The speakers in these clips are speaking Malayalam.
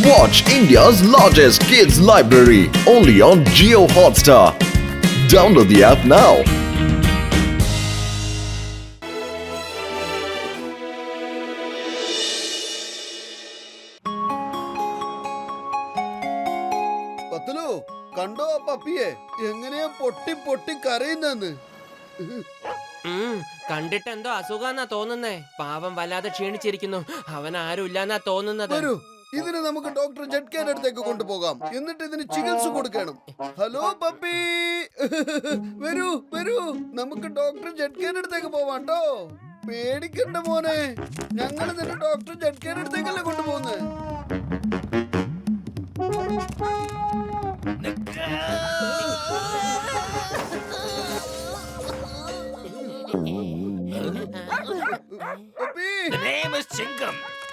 Watch India's largest kids library only on Jio Hotstar. Download the app now. പത്തലു കണ്ടോ ആ പപ്പിയെ എങ്ങനെയാ പൊട്ടി പൊട്ടി കരയുന്നെന്ന്. കണ്ടിട്ട് എന്തോ അസുഖാന്നാ തോന്നുന്നേ. പാവം വല്ലാതെ ക്ഷീണിച്ചിരിക്കുന്നു. അവൻ ആരും ഇല്ലാന്നാ തോന്നുന്നത്. വരൂ, ഇതിന് നമുക്ക് ഡോക്ടർ ജഡ്കേന്റെ അടുത്തേക്ക് കൊണ്ടുപോകാം. എന്നിട്ട് ഇതിന് ചികിത്സ കൊടുക്കണം. ഹലോ പപ്പി, വരൂ വരൂ, നമുക്ക് ഡോക്ടർ ജഡ്കേന്റെ അടുത്തേക്ക് പോവാട്ടോ. പേടിക്കണ്ട മോനെ, ഞങ്ങൾ നിന്നെ ഡോക്ടർ ജഡ്കേന്റെ അടുത്തേക്കല്ലേ കൊണ്ടുപോകുന്നത്.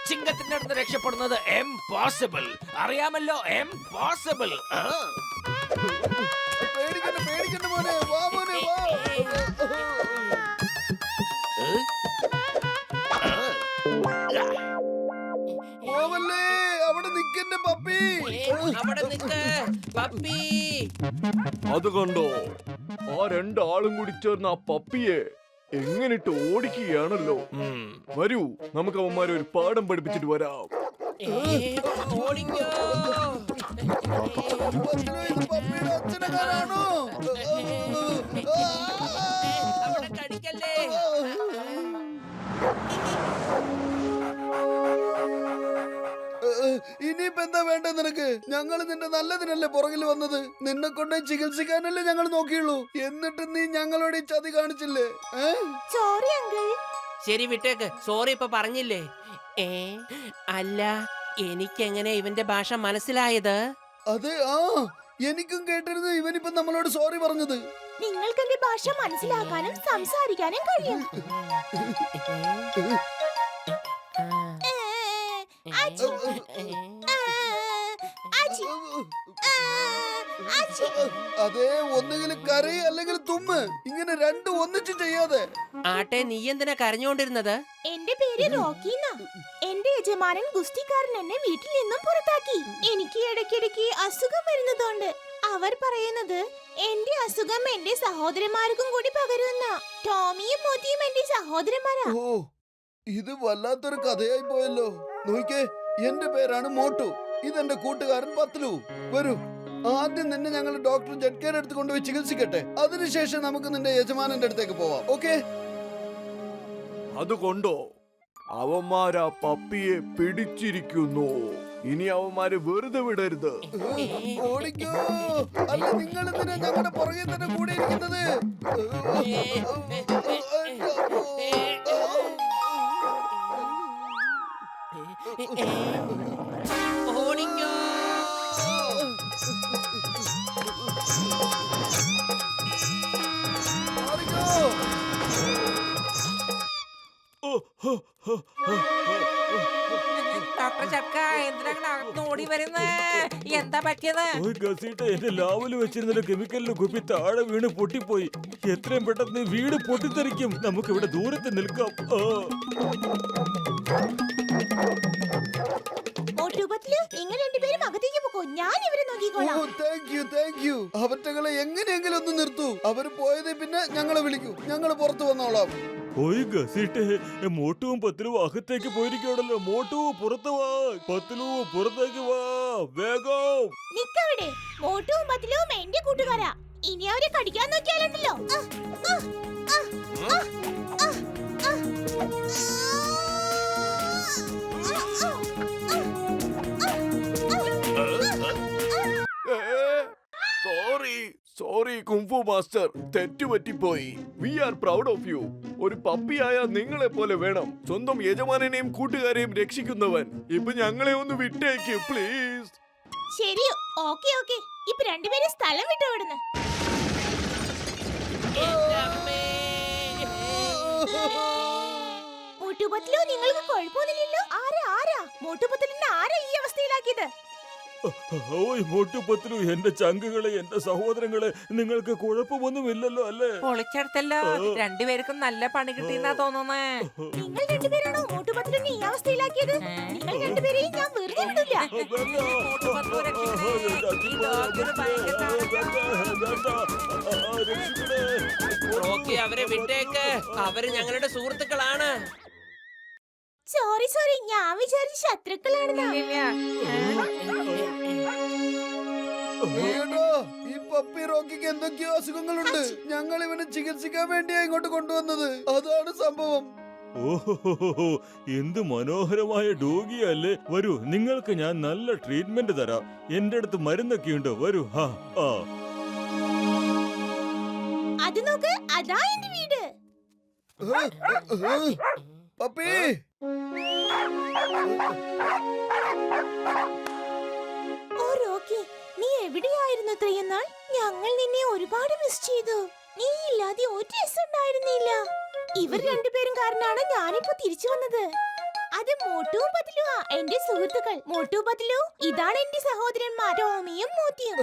ചിങ്കത്തിന്റെ അടുത്ത് രക്ഷപ്പെടുന്നത് എംപോസിബിൾ. അറിയാമല്ലോ, എംപോസിബിൾ. പേടിക്കണ്ട പേടിക്കണ്ട മോനെ, വാ മോനെ വാ. പോവല്ലേ, അവിടെ നിക്കന്റെ പപ്പി. അവിടെ നിക്ക് പപ്പി. അത് കണ്ടോ, ആ രണ്ടാളും കൂടി ചേർന്ന് ആ പപ്പിയെ എങ്ങനിട്ട് ഓടിക്കുകയാണല്ലോ. വരൂ, നമുക്ക് അവന്മാരെ ഒരു പാഠം പഠിപ്പിച്ചിട്ട് വരാം. പപ്പിയുടെ അച്ഛനെങ്ങാനാണോ? അവിടെ കടിക്കല്ലേ. ഇനിയിപ്പോ എന്താ വേണ്ടത് നിനക്ക്? ഞങ്ങൾ നിന്റെ നല്ലതിനല്ലേ പുറകിൽ വന്നത്. നിന്നെ കൊണ്ട് ചികിത്സിക്കാനല്ലേ ഞങ്ങൾ നോക്കിയുള്ളൂ. എന്നിട്ട് നീ ഞങ്ങളോട് ഈ ചതി കാണിച്ചില്ലേ? Sorry uncle. ശരി വിട്ടേക്ക്, സോറി ഇപ്പൊ പറഞ്ഞില്ലേ. അല്ല, എനിക്കെങ്ങനെ ഇവന്റെ ഭാഷ മനസ്സിലായത്? അതെ, എനിക്കും കേട്ടിരുന്നു ഇവനിപ്പം നമ്മളോട് സോറി പറഞ്ഞത്. നിങ്ങൾക്ക് എന്റെ ഭാഷ മനസ്സിലാക്കാനും സംസാരിക്കാനും കഴിയും. അതെ, ഒന്നുകിൽ കരയ് അല്ലെങ്കിൽ തുമ്മ്. ഇങ്ങനെ രണ്ടും ഒന്നിച്ചു ചെയ്യാതെ. ആട്ടെ, നീ എന്തിനാ കരഞ്ഞോണ്ടിരുന്നത്? എന്റെ പേര് റോക്കി എന്നാ. എന്റെ യജമാനൻ ഗുസ്തിക്കാരൻ എന്നെ വീട്ടിൽ നിന്നും പുറത്താക്കി. എനിക്ക് ഇടയ്ക്കിടയ്ക്ക് അസുഖം വരുന്നതുകൊണ്ട് അവർ പറയുന്നത് എന്റെ അസുഖം എന്റെ സഹോദരന്മാർക്കും കൂടി പകരുന്ന. ടോമിയും മോത്തിയും എന്റെ സഹോദരന്മാരാ. ഓ, ഇത് വല്ലാത്തൊരു കഥയായി പോയല്ലോ. നോക്കിക്കേ, എന്റെ പേരാണ് മോട്ടു, ഇതെന്റെ കൂട്ടുകാരൻ പത്ലു. വരൂ, ആദ്യം നിന്നെ ഞങ്ങൾ ഡോക്ടർ ജഡ്കേന്റെ അടുത്ത് കൊണ്ടുപോയി ചികിത്സിക്കട്ടെ. അതിനുശേഷം നമുക്ക് നിന്റെ യജമാനന്റെ അടുത്തേക്ക് പോവാം. ഓക്കെ? അതുകൊണ്ടോ, അവന്മാരാ പപ്പിയെ പിടിച്ചിരിക്കുന്നു. ഇനി അവന്മാര് വെറുതെ വിടരുത്. ഓടിക്കോ, അല്ല നിങ്ങൾ എന്തിനാ ഞങ്ങളുടെ പുറകെ തന്നെ കൂടെ ഇരിക്കുന്നത്? ഓടിക്കോ. ഡോക്ടർ ചക്ക, എന്തിനാണ് അകത്ത് ഓടി വരുന്നേ? എന്താ പറ്റിയത്? എന്റെ ലാവല് വെച്ചിരുന്ന കെമിക്കലിന് കുപ്പി താഴെ വീണ് പൊട്ടിപ്പോയി. എത്രയും പെട്ടെന്ന് വീട് പൊട്ടിത്തെറിക്കും. നമുക്ക് ഇവിടെ ദൂരത്ത് നിൽക്കാം. നിങ്ങൾ രണ്ടുപേരും അകത്തേക്ക് പോകോ, ഞാൻ ഇവരെ നോക്കിക്കോളാം. Thank you. അവറ്റകളെ എങ്ങനെയെങ്കിലും ഒന്ന് നിർത്തൂ. അവര് പോയതേ പിന്നെ ഞങ്ങളെ വിളിക്കൂ, ഞങ്ങൾ പുറത്തു വന്നോളാം. ഓയ് ഗസീട്ടെ, മോട്ടുവും പത്തിലും അകത്തേക്ക് പോയിരിക്കണല്ലോ. മോട്ടു പുറത്ത് വാ, പത്തിലു പുറത്തേക്ക് വാ, വേഗം. നിക്കവിടെ, മോട്ടുവും പത്തിലും എന്റെ കൂട്ടുകാരാ. ഇനി അവരെ കടിക്കാൻ നോക്കിയാലുണ്ടല്ലോ. സോറി കുംഫു മാസ്റ്റർ, തെറ്റുപറ്റിപ്പോയി. We are proud of you. ഒരു പപ്പിയായ നിങ്ങളെ പോലെ വേണം സ്വന്തം യജമാനെയും കൂട്ടുകാരെയും രക്ഷിക്കുന്നവൻ. ഇപ്പൊ ഞങ്ങളെ ഒന്ന് വിട്ടേക്ക് പ്ലീസ്. ശരി, ഓക്കെ. ഇപ്പൊ രണ്ടുപേരും സ്ഥലം വിട്ടു വിടുന്നു. മോട്ടുപത്തിലോ, നിങ്ങൾക്ക് കുഴപ്പമൊന്നുമില്ലല്ലോ? ആരാ മോട്ടുപത്തിലിന്റെ ആരാ ഈ അവസ്ഥയിലാക്കിയത്? ഓയ് മോട്ടു പത്ലു, എന്റെ ചങ്കുകളെ, എന്റെ സഹോദരങ്ങളെ, നിങ്ങൾക്ക് കുഴപ്പമൊന്നുമില്ലല്ലോ അല്ലേ? പൊളിച്ചെടുത്തല്ലോ. രണ്ടുപേർക്കും നല്ല പണി കിട്ടിയെന്നാ തോന്നുന്നേ. നിങ്ങൾ രണ്ടുപേരാണോ മോട്ടുപത്ലിനെ ഈ അവസ്ഥയിലാക്കിയത്? നിങ്ങൾ രണ്ടുപേരെയും ഞാൻ വെറുതെ വിടില്ല. റോക്കി, അവരെ വിട്ടേക്ക്. അവര് ഞങ്ങളുടെ സുഹൃത്തുക്കളാണ്. സോറി ഞാൻ വിചാരിച്ച ശത്രുക്കളാണെന്നാ. ഏട്ടാ, ഈ പപ്പി റോക്കിക്ക് എന്തൊക്കെയോ അസുഖങ്ങളുണ്ട്. ഞങ്ങൾ ഇവനെ ചികിത്സിക്കാൻ വേണ്ടിയാ ഇങ്ങോട്ട് കൊണ്ടുവന്നത്. അതാണ് സംഭവം. ഓഹോ, എന്ത് മനോഹരമായ ഡോഗിയല്ലേ. വരൂ, നിങ്ങൾക്ക് ഞാൻ നല്ല ട്രീറ്റ്മെന്റ് തരാം. എന്റെ അടുത്ത് മരുന്നൊക്കെ ഉണ്ട്. വരൂ. അത് നോക്ക്, അതാ എന്റെ വീട്. പപ്പി, ഓ റോക്കി, നീ എവിടെയായിരുന്നു ഇത്രയും നാൾ? ഞങ്ങൾ നിന്നെ ഒരുപാട് മിസ് ചെയ്തു. നീ ഇല്ലാതെ ഒരു രസം ഉണ്ടായിരുന്നില്ല. ഇവർ രണ്ടുപേരും കാരണമാണ് ഞാനിപ്പോ തിരിച്ചു വന്നത്. അത് മോട്ടുവും പത്ലുവാ, എന്റെ സുഹൃത്തുക്കൾ. മോട്ടു പത്ലു, ഇതാണ് എന്റെ സഹോദരന്മാർ ടോമിയും മോത്തിയും.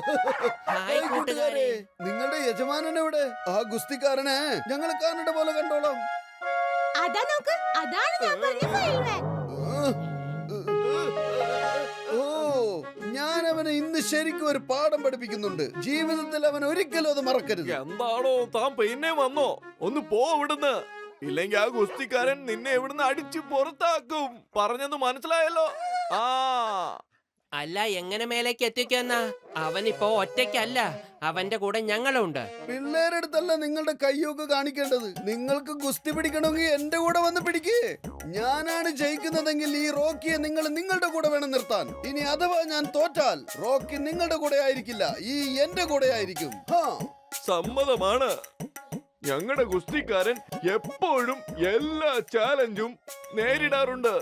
ഹായ് കൂട്ടുകാരെ. നിങ്ങളുടെ യജമാനൻ എവിടെ? ആ ഗുസ്തിക്കാരനെ ഞങ്ങൾ കാണേണ്ട പോലെ കണ്ടോളാം. അതാ നോക്ക്, അതാണ് ഞാൻ പറഞ്ഞ ഫയൽമാൻ. ഓ, ഞാൻ അവനെ ഇന്ന് ശരിക്കും ഒരു പാഠം പഠിപ്പിക്കുന്നുണ്ട്. ജീവിതത്തിൽ അവൻ ഒരിക്കലും അത് മറക്കരുത്. എന്താണോ താൻ പിന്നെ വന്നോ? ഒന്ന് പോ ഇവിടുന്ന്. ഇല്ലെങ്കിൽ ആ ഗുസ്തിക്കാരൻ നിന്നെ ഇവിടുന്ന് അടിച്ചു പുറത്താക്കും. പറഞ്ഞത് മനസ്സിലായല്ലോ? അല്ല, എങ്ങനെ മേലേക്ക് എത്തിക്കുമെന്നാ? അവനിപ്പോ ഒറ്റയ്ക്കല്ല, അവന്റെ കൂടെ ഞങ്ങളുണ്ട്. പിള്ളേരെടുത്തല്ല നിങ്ങളുടെ കയ്യൊക്കെ കാണിക്കേണ്ടത്. നിങ്ങൾക്ക് ഗുസ്തി പിടിക്കണമെങ്കിൽ എന്റെ കൂടെ വന്ന് പിടിക്കേ. ഞാനാണ് ജയിക്കുന്നതെങ്കിൽ ഈ റോക്കിയെ നിങ്ങൾ നിങ്ങളുടെ കൂടെ വേണം നിർത്താൻ. ഇനി അഥവാ ഞാൻ തോറ്റാൽ റോക്കി നിങ്ങളുടെ കൂടെ ആയിരിക്കില്ല, ഈ എന്റെ കൂടെ ആയിരിക്കും. സമ്മതമാണ്. ഞങ്ങളുടെ ഗുസ്തിക്കാരൻ എപ്പോഴും എല്ലാ ചാലഞ്ചും നേരിടാറുണ്ട്.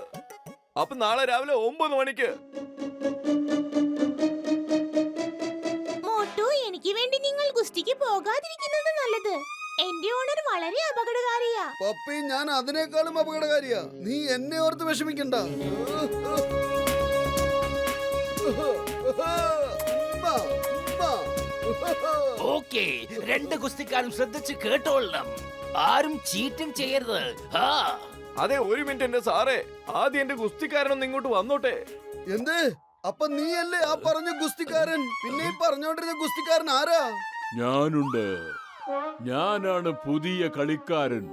അപ്പൊ നാളെ രാവിലെ 9 മണിക്ക്. മോട്ടു, എനിക്ക് വേണ്ടി നിങ്ങൾ ഗുസ്തിക്ക് പോകാതിരിക്കുന്നത് നല്ലത്. എന്റെ ഓണർ വളരെ അപകടകാരിയാ. പപ്പി, ഞാൻ അതിനേക്കാളും അപകടകാരിയാ. നീ എന്നെ ഓർത്ത് വിഷമിക്കണ്ട. ഓക്കേ, രണ്ട് ഗുസ്തിക്കാരും ശ്രദ്ധിച്ച് കേട്ടോളണം. ആരും ചീറ്റിംഗ് ചെയ്യരുത്. അതെ, ഒരു മിനിറ്റ് എന്റെ സാറേ. ആദ്യം എന്റെ ഗുസ്തിക്കാരനൊന്ന് ഇങ്ങോട്ട് വന്നോട്ടെ. എന്ത്? അപ്പൊ നീയല്ലേ ആ പറഞ്ഞ ഗുസ്തിക്കാരൻ? പിന്നെ ഈ പറഞ്ഞോണ്ടിരുന്ന ഗുസ്തിക്കാരൻ ആരാ? ഞാനുണ്ട്. ഞാനാണ് പുതിയ കളിക്കാരൻ.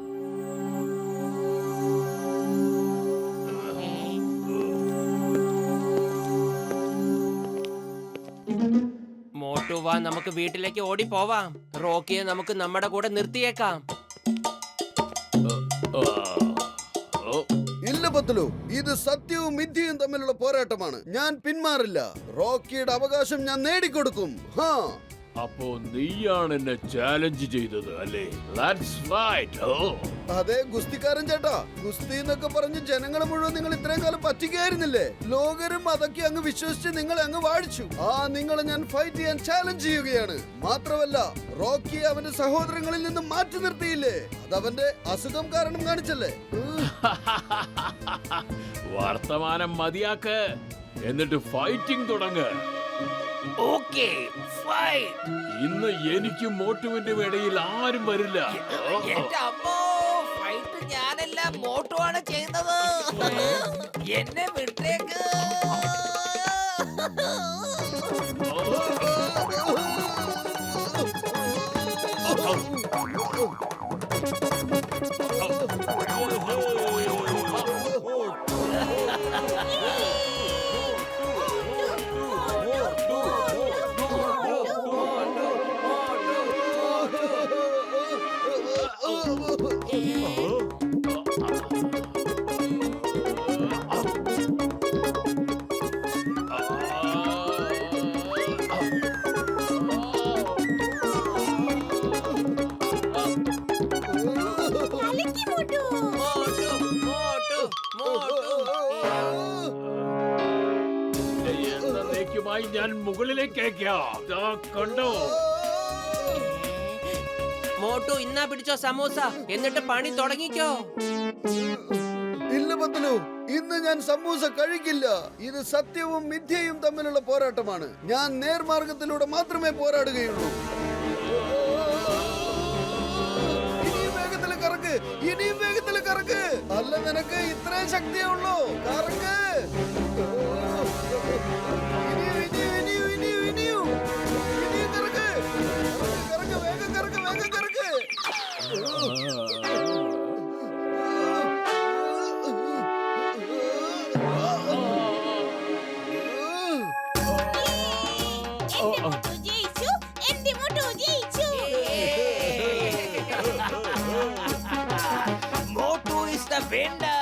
മോട്ടു വാ, നമുക്ക് വീട്ടിലേക്ക് ഓടി പോവാം. റോക്കിയെ നമുക്ക് നമ്മുടെ കൂടെ നിർത്തിയേക്കാം. ഇല്ല പത്ലു, ഇത് സത്യവും മിഥ്യയും തമ്മിലുള്ള പോരാട്ടമാണ്. ഞാൻ പിന്മാറില്ല. റോക്കിയുടെ അവകാശം ഞാൻ നേടിക്കൊടുക്കും. അപ്പോ നീയാണ് എന്നെ ചാലഞ്ച് ചെയ്തത് അല്ലേ? അതെ ഗുസ്തിക്കാരൻ ചേട്ടാ, ഗുസ്തി എന്നൊക്കെ പറഞ്ഞ് ജനങ്ങളെ മുഴുവൻ നിങ്ങൾ ഇത്രയും കാലം പറ്റിക്കായിരുന്നില്ലേ? ലോകരും അതൊക്കെ അങ്ങ് വിശ്വസിച്ച് നിങ്ങളെ അങ്ങ് വാഴിച്ചു. നിങ്ങളെ ഞാൻ ഫൈറ്റ് ചെയ്യാൻ ചാലഞ്ച് ചെയ്യുകയാണ്. മാത്രമല്ല, റോക്കിയെ അവന്റെ സഹോദരങ്ങളിൽ നിന്നും മാറ്റി നിർത്തിയില്ലേ? അതവന്റെ അസുഖം കാരണം കാണിച്ചല്ലേ? വർത്തമാനം മതിയാക്ക്, എന്നിട്ട് ഫൈറ്റിംഗ് തുടങ്ങ്. Okay, fight. ഇന്ന് എനിക്കും മോട്ടുവിന്റെ ഇടയിൽ ആരും വരില്ല. എന്റെ അമ്മോ, ഫൈറ്റ് ഞാനല്ല, മോട്ടു ആണ് ചെയ്യുന്നത്. എന്നെ വിട്ടേക്ക്. കലക്കി മോട്ടു. എന്നേക്കുമായി ഞാൻ മുകളിലേക്ക് അയക്കാം. കണ്ടോ? മോട്ടു, ഇന്നാ പിടിച്ചോ സമൂസ, എന്നിട്ട് പണി തുടങ്ങിക്കോ. ഇല്ല പത്ലു, ബബ്ലു, ഇന്ന് ഞാൻ സമൂസ കഴിക്കില്ല. ഇത് സത്യവും മിഥ്യയും തമ്മിലുള്ള പോരാട്ടമാണ്. ഞാൻ നേർമാർഗത്തിലൂടെ മാത്രമേ പോരാടുകയുള്ളൂ. ഇനിയും വേഗത്തിൽ കറക്ക്, ഇനിയും വേഗത്തിൽ കറക്ക്. അല്ല, നിനക്ക് ഇത്രയും ശക്തിയേ ഉള്ളൂ. കറക്ക്. ഇനിയും ഇനിയും ഇനിയും ഇനിയും ഇനിയും ഇനിയും കറക്ക്. കറക്ക്, വേഗം കറക്ക്, വേഗം കറക്ക്. എന്റെ മോട്ടു ജയിച്ചു. Motu is the winner.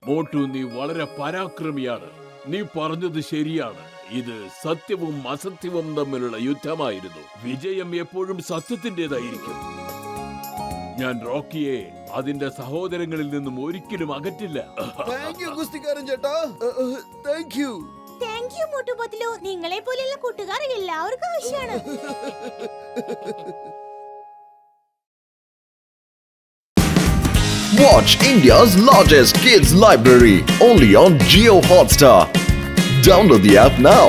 Motu, നീ വളരെ പരാക്രമിയാണ്. നീ പറഞ്ഞത് ശരിയാണ്. ഇത് സത്യവും അസത്യവും തമ്മിലുള്ള യുദ്ധമായിരുന്നു. വിജയം എപ്പോഴും സത്യത്തിൻ്റെതായിരിക്കും. ഞാൻ റോക്കിയെ അതിന്റെ സഹോദരങ്ങളിൽ നിന്നും ഒരിക്കലും അകറ്റില്ല. താങ്ക് യു ഗുസ്തിക്കാരൻ ചേട്ടാ. Thank you. Thank you Motu Patlu. നിങ്ങളെ പോലെയുള്ള കൂട്ടുകാർ എല്ലാവർക്കും ആവശ്യമാണ്. Watch India's largest kids library only on Jio Hotstar. Download the app now.